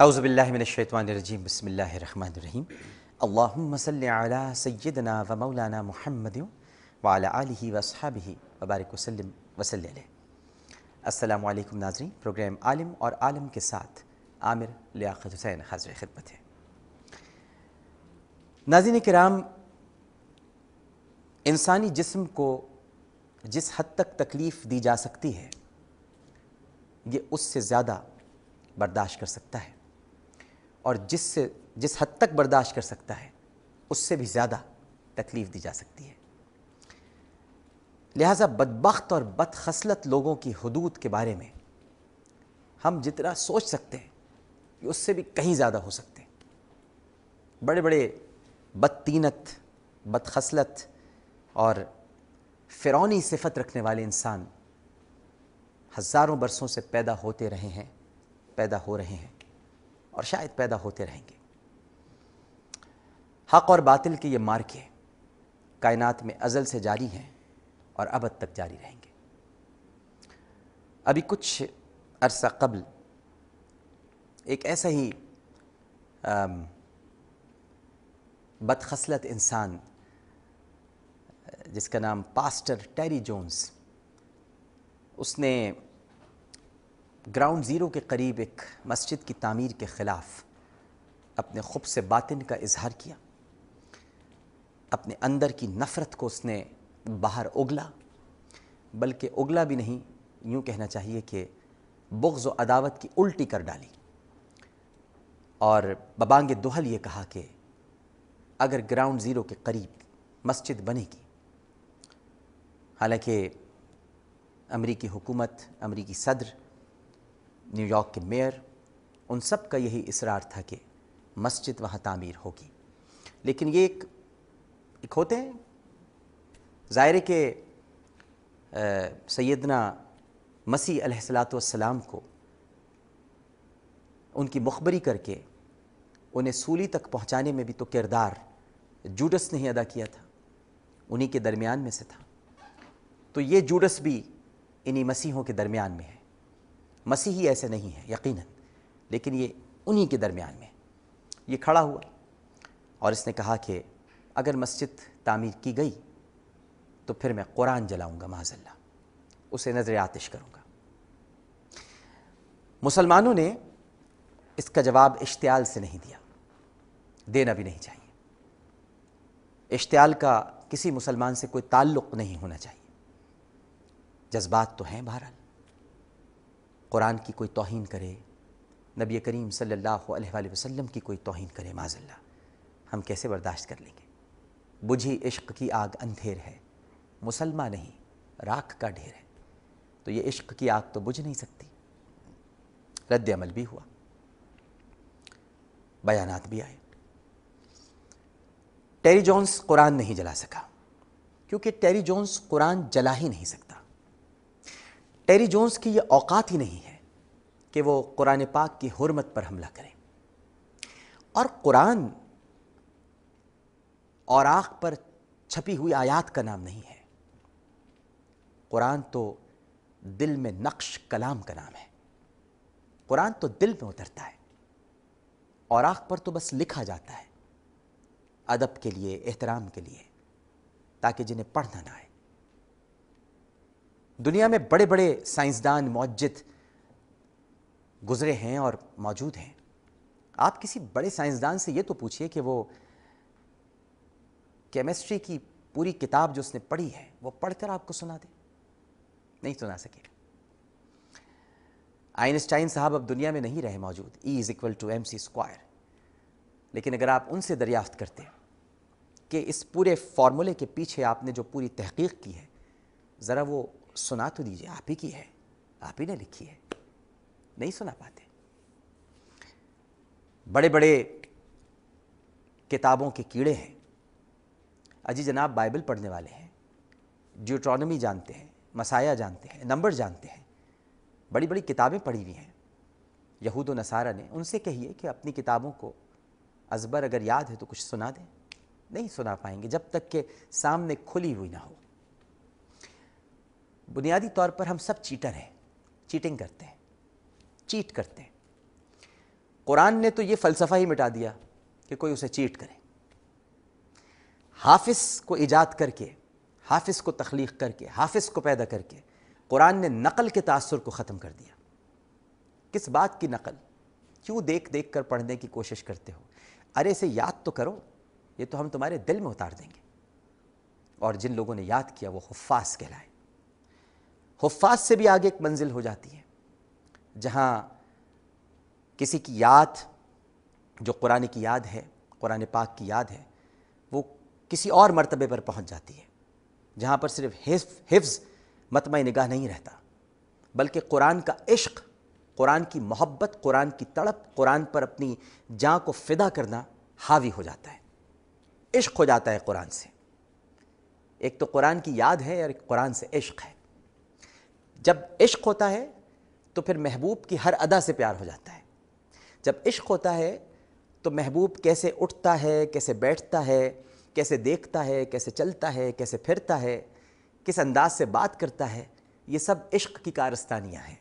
اعوذ باللہ من الشیطان الرجیم بسم اللہ الرحمن الرحیم اللہم صلی علی سیدنا و مولانا محمد وعلی آلہ واصحابہ وبارک وسلم وصلی علیہ۔ السلام علیکم ناظرین، پروگرام عالم اور عالم کے ساتھ عامر لیاقت حسین حاضر خدمت ہے۔ ناظرین کرام، انسانی جسم کو جس حد تک تکلیف دی جا سکتی ہے یہ اس سے زیادہ برداشت کر سکتا ہے، اور جس حد تک برداشت کر سکتا ہے اس سے بھی زیادہ تکلیف دی جا سکتی ہے۔ لہٰذا بدبخت اور بدخصلت لوگوں کی حدود کے بارے میں ہم جتنا سوچ سکتے ہیں کہ اس سے بھی کہیں زیادہ ہو سکتے ہیں۔ بڑے بڑے بدطینت، بدخصلت اور فرعونی صفت رکھنے والے انسان ہزاروں برسوں سے پیدا ہوتے رہے ہیں، پیدا ہو رہے ہیں اور شاید پیدا ہوتے رہیں گے۔ حق اور باطل کے یہ مارکے کائنات میں ازل سے جاری ہیں اور ابد تک جاری رہیں گے۔ ابھی کچھ عرصہ قبل ایک ایسا ہی بدخصلت انسان جس کا نام پاسٹر ٹیری جونز، اس نے گراؤنڈ زیرو کے قریب ایک مسجد کی تعمیر کے خلاف اپنے خبث باطن کا اظہار کیا۔ اپنے اندر کی نفرت کو اس نے باہر اگلا، بلکہ اگلا بھی نہیں، یوں کہنا چاہیے کہ بغض و عداوت کی الٹی کر ڈالی، اور ببانگ دہل یہ کہا کہ اگر گراؤنڈ زیرو کے قریب مسجد بنے گی، حالانکہ امریکی حکومت، امریکی صدر، نیو یارک کے میئر، ان سب کا یہی اصرار تھا کہ مسجد وہاں تعمیر ہوگی، لیکن یہ ایک ہوتے ہیں ظاہر ہے کہ سیدنا مسیح علیہ الصلاۃ والسلام کو ان کی مخبری کر کے انہیں سولی تک پہنچانے میں بھی تو کردار جوڈس نے ہی ادا کیا تھا، انہی کے درمیان میں سے تھا۔ تو یہ جوڈس بھی انہی مسیحوں کے درمیان میں ہے۔ مسیحی ایسے نہیں ہے یقیناً، لیکن یہ انہی کے درمیان میں یہ کھڑا ہوا اور اس نے کہا کہ اگر مسجد تعمیر کی گئی تو پھر میں قرآن جلاؤں گا، معاذ اللہ، اسے نظر آتش کروں گا۔ مسلمانوں نے اس کا جواب اشتعال سے نہیں دیا، دینا بھی نہیں چاہیے۔ اشتعال کا کسی مسلمان سے کوئی تعلق نہیں ہونا چاہیے۔ جذبات تو ہیں بہرحال، قرآن کی کوئی توہین کرے، نبی کریم صلی اللہ علیہ وآلہ وسلم کی کوئی توہین کرے، معاذ اللہ، ہم کیسے برداشت کر لیں گے؟ بجھی عشق کی آگ اندھیر ہے، مسلمہ نہیں راکھ کا ڈھیر ہے۔ تو یہ عشق کی آگ تو بجھ نہیں سکتی۔ رد عمل بھی ہوا، بیانات بھی آئے۔ ٹیری جونز قرآن نہیں جلا سکا، کیونکہ ٹیری جونز قرآن جلا ہی نہیں سکتا۔ ٹیری جونز کی یہ اوقات ہی نہیں ہے کہ وہ قرآن پاک کی حرمت پر حملہ کریں، اور قرآن اوراق پر چھپی ہوئی آیات کا نام نہیں ہے۔ قرآن تو دل میں نقش کلام کا نام ہے۔ قرآن تو دل میں اترتا ہے، اوراق پر تو بس لکھا جاتا ہے، ادب کے لیے، احترام کے لیے، تاکہ جنہیں پڑھنا نہ آئے۔ دنیا میں بڑے بڑے سائنسدان، معجد گزرے ہیں اور موجود ہیں۔ آپ کسی بڑے سائنسدان سے یہ تو پوچھئے کہ وہ کیمسٹری کی پوری کتاب جو اس نے پڑھی ہے وہ پڑھ کر آپ کو سنا دے، نہیں سنا سکے۔ آئنسٹائن صاحب اب دنیا میں نہیں رہے موجود، E=mc²، لیکن اگر آپ ان سے دریافت کرتے کہ اس پورے فارمولے کے پیچھے آپ نے جو پوری تحقیق کی ہے ذرا وہ سنا تو دیجیے، آپ ہی کی ہے، آپ ہی نے لکھی ہے، نہیں سنا پاتے۔ بڑے بڑے کتابوں کے کیڑے ہیں، اجی جناب بائبل پڑھنے والے ہیں، ڈیوٹرانومی جانتے ہیں، مسایا جانتے ہیں، نمبر جانتے ہیں، بڑی بڑی کتابیں پڑھی ہوئی ہیں۔ یہود و نصارہ نے ان سے کہیے کہ اپنی کتابوں کو ازبر اگر یاد ہے تو کچھ سنا دیں، نہیں سنا پائیں گے جب تک کہ سامنے کھلی ہوئی نہ ہو۔ بنیادی طور پر ہم سب چیٹر ہیں، چیٹنگ کرتے ہیں، چیٹ کرتے ہیں۔ قرآن نے تو یہ فلسفہ ہی مٹا دیا کہ کوئی اسے چیٹ کرے. حافظ کو ایجاد کر کے، حافظ کو تخلیق کر کے، حافظ کو پیدا کر کے قرآن نے نقل کے تاثر کو ختم کر دیا. کس بات کی نقل؟ کیوں دیکھ دیکھ کر پڑھنے کی کوشش کرتے ہو؟ ارے اسے یاد تو کرو، یہ تو ہم تمہارے دل میں اتار دیں گے. اور جن لوگوں نے یاد کیا وہ حفاظ کہلائے. حفاظ سے بھی آگے ایک منزل ہو جاتی ہے جہاں کسی کی یاد، جو قرآن کی یاد ہے، قرآن پاک کی یاد ہے، وہ کسی اور مرتبے پر پہنچ جاتی ہے جہاں پر صرف حفظ مطمع نگاہ نہیں رہتا، بلکہ قرآن کا عشق، قرآن کی محبت، قرآن کی تڑپ، قرآن پر اپنی جان کو فدا کرنا حاوی ہو جاتا ہے. عشق ہو جاتا ہے قرآن سے. ایک تو قرآن کی یاد ہے اور ایک قرآن سے عشق ہے. جب عشق ہوتا ہے تو پھر محبوب کی ہر ادا سے پیار ہو جاتا ہے. جب عشق ہوتا ہے تو محبوب کیسے اٹھتا ہے، کیسے بیٹھتا ہے، کیسے دیکھتا ہے، کیسے چلتا ہے، کیسے پھرتا ہے، کس انداز سے بات کرتا ہے، یہ سب عشق کی کارستانیاں ہیں.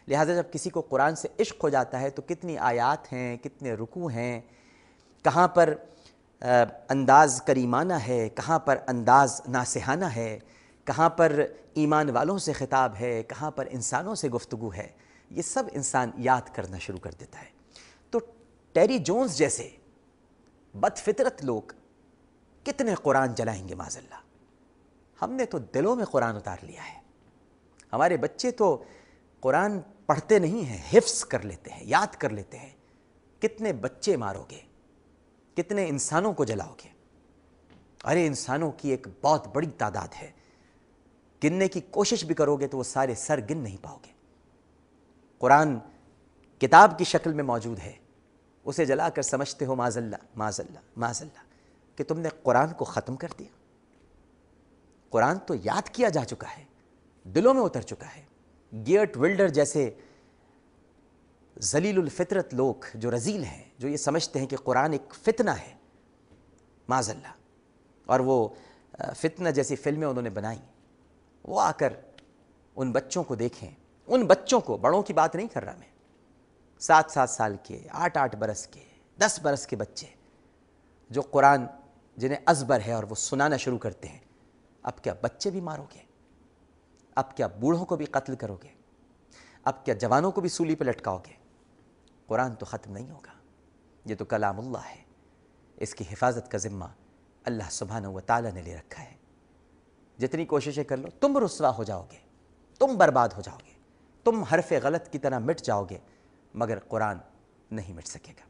لہٰذا جب کسی کو قرآن سے عشق ہو جاتا ہے تو کتنی آیات ہیں، کتنے رکوع ہیں، کہاں پر انداز کریمانہ ہے، کہاں پر انداز ناصحانہ ہے، کہاں پر ایمان والوں سے خطاب ہے، کہاں پر انسانوں سے گفتگو ہے، یہ سب انسان یاد کرنا شروع کر دیتا ہے. تو ٹیری جونز جیسے بد فطرت لوگ کتنے قرآن جلائیں گے معاذ اللہ. ہم نے تو دلوں میں قرآن اتار لیا ہے. ہمارے بچے تو قرآن پڑھتے نہیں ہیں، حفظ کر لیتے ہیں، یاد کر لیتے ہیں. کتنے بچے مارو گے، کتنے انسانوں کو جلاؤ گے؟ ارے انسانوں کی ایک بہت بڑی تعداد ہے، گننے کی کوشش بھی کرو گے تو وہ سارے سر گن نہیں پاؤ گے. قرآن کتاب کی شکل میں موجود ہے، اسے جلا کر سمجھتے ہو معاذ اللہ معاذ اللہ معاذ اللہ کہ تم نے قرآن کو ختم کر دیا. قرآن تو یاد کیا جا چکا ہے، دلوں میں اتر چکا ہے. گیرٹ ولڈر جیسے ذلیل الفطرت لوگ جو رذیل ہیں، جو یہ سمجھتے ہیں کہ قرآن ایک فتنہ ہے معاذ اللہ، اور وہ فتنہ جیسی فلمیں انہوں نے بنائیں، وہ آ کر ان بچوں کو دیکھیں، ان بچوں کو، بڑوں کی بات نہیں کر رہا میں، 7 سال کے، 8 برس کے، 10 برس کے بچے جو قرآن جنہیں ازبر ہے اور وہ سنانا شروع کرتے ہیں. اب کیا بچے بھی مارو گے؟ اب کیا بوڑھوں کو بھی قتل کرو گے؟ اب کیا جوانوں کو بھی سولی پہ لٹکاؤ گے؟ قرآن تو ختم نہیں ہوگا. یہ تو کلام اللہ ہے، اس کی حفاظت کا ذمہ اللہ سبحانہ و تعالیٰ نے لے رکھا ہے. جتنی کوششیں کر لو تم رسوا ہو جاؤ گے، تم برباد ہو جاؤ گے، تم حرف غلط کی طرح مٹ جاؤ گے، مگر قرآن نہیں مٹ سکے گا.